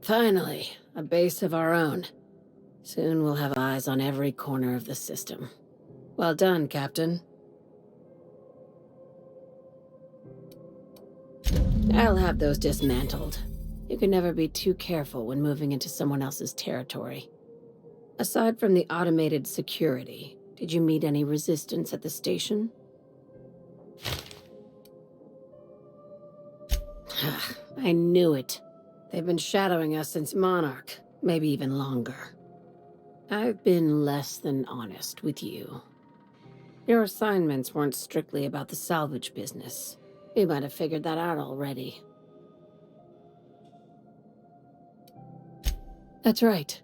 Finally, a base of our own. Soon we'll have eyes on every corner of the system. Well done, Captain. I'll have those dismantled. You can never be too careful when moving into someone else's territory. Aside from the automated security, did you meet any resistance at the station? I knew it. They've been shadowing us since Monarch, maybe even longer. I've been less than honest with you. Your assignments weren't strictly about the salvage business. You might have figured that out already. That's right.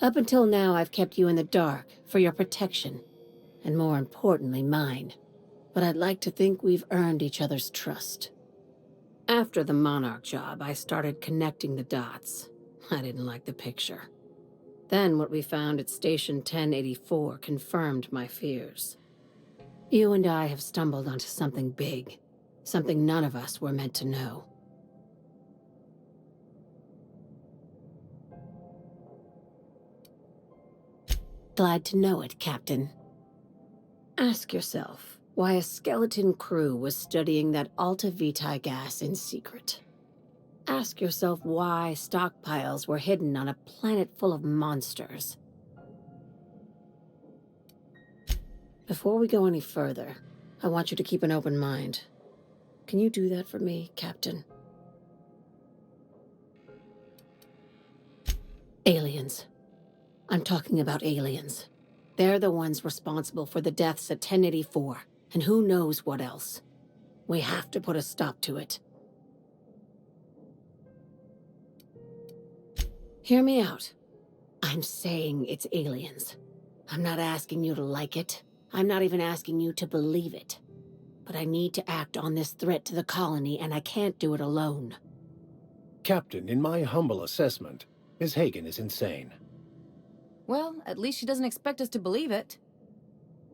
Up until now, I've kept you in the dark for your protection, and more importantly, mine. But I'd like to think we've earned each other's trust. After the Monarch job, I started connecting the dots. I didn't like the picture. Then what we found at Station 1084 confirmed my fears. You and I have stumbled onto something big, something none of us were meant to know. Glad to know it, Captain. Ask yourself why a skeleton crew was studying that Alta Vitae gas in secret. Ask yourself why stockpiles were hidden on a planet full of monsters. Before we go any further, I want you to keep an open mind. Can you do that for me, Captain? Aliens. I'm talking about aliens. They're the ones responsible for the deaths at 1084, and who knows what else. We have to put a stop to it. Hear me out. I'm saying it's aliens. I'm not asking you to like it. I'm not even asking you to believe it. But I need to act on this threat to the colony, and I can't do it alone. Captain, in my humble assessment, Ms. Hagen is insane. Well, at least she doesn't expect us to believe it.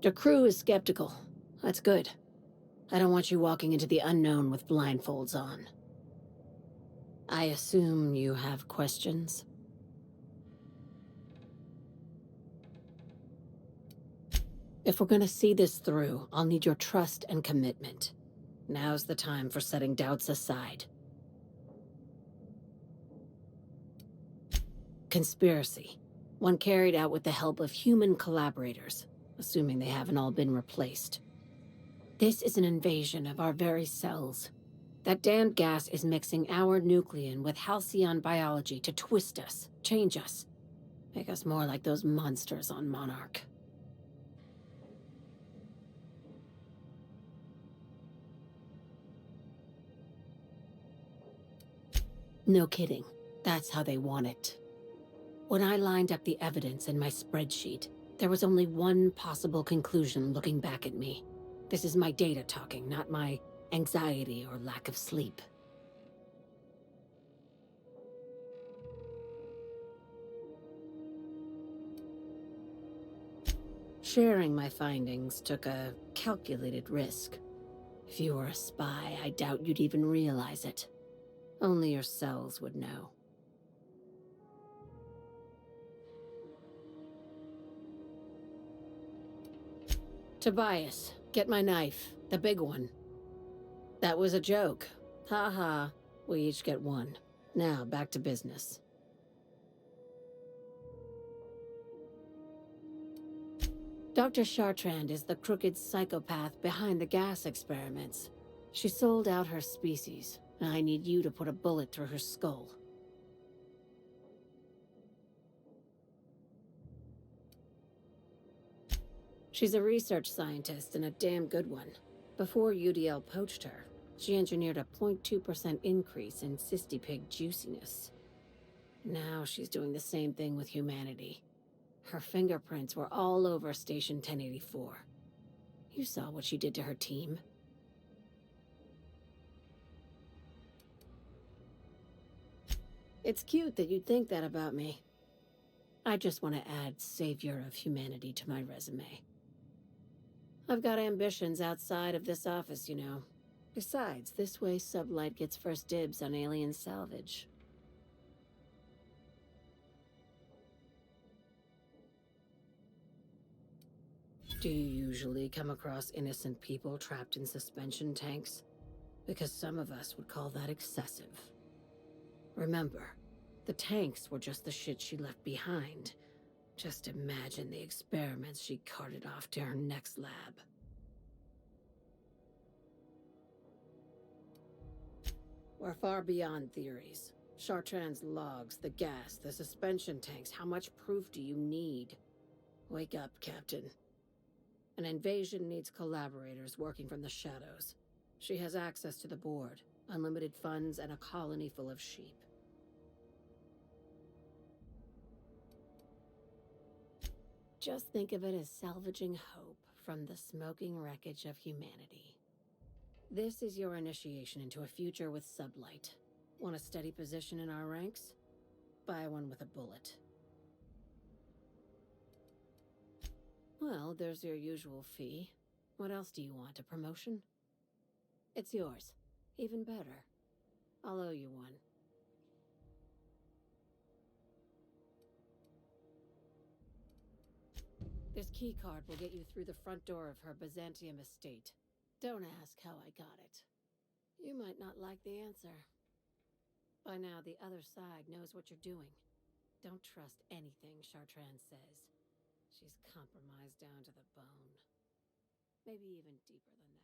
The crew is skeptical. That's good. I don't want you walking into the unknown with blindfolds on. I assume you have questions? If we're gonna see this through, I'll need your trust and commitment. Now's the time for setting doubts aside. Conspiracy. One carried out with the help of human collaborators, assuming they haven't all been replaced. This is an invasion of our very cells. That damned gas is mixing our nucleon with halcyon biology to twist us, change us, make us more like those monsters on Monarch. No kidding. That's how they want it. When I lined up the evidence in my spreadsheet, there was only one possible conclusion looking back at me. This is my data talking, not my anxiety or lack of sleep. Sharing my findings took a calculated risk. If you were a spy, I doubt you'd even realize it. Only your cells would know. Tobias, get my knife. The big one. That was a joke. Ha ha. We each get one. Now, back to business. Dr. Chartrand is the crooked psychopath behind the gas experiments. She sold out her species, and I need you to put a bullet through her skull. She's a research scientist and a damn good one. Before UDL poached her, she engineered a 0.2% increase in cystipig juiciness. Now she's doing the same thing with humanity. Her fingerprints were all over Station 1084. You saw what she did to her team. It's cute that you'd think that about me. I just want to add savior of humanity to my resume. I've got ambitions outside of this office, you know. Besides, this way Sublight gets first dibs on alien salvage. Do you usually come across innocent people trapped in suspension tanks? Because some of us would call that excessive. Remember, the tanks were just the shit she left behind. Just imagine the experiments she carted off to her next lab. We're far beyond theories. Chartrand's logs, the gas, the suspension tanks, how much proof do you need? Wake up, Captain. An invasion needs collaborators working from the shadows. She has access to the board, unlimited funds, and a colony full of sheep. Just think of it as salvaging hope from the smoking wreckage of humanity. This is your initiation into a future with sublight. Want a steady position in our ranks? Buy one with a bullet. Well, there's your usual fee. What else do you want, a promotion? It's yours. Even better. I'll owe you one. This keycard will get you through the front door of her Byzantium estate. Don't ask how I got it. You might not like the answer. By now, the other side knows what you're doing. Don't trust anything Chartrand says. She's compromised down to the bone. Maybe even deeper than that.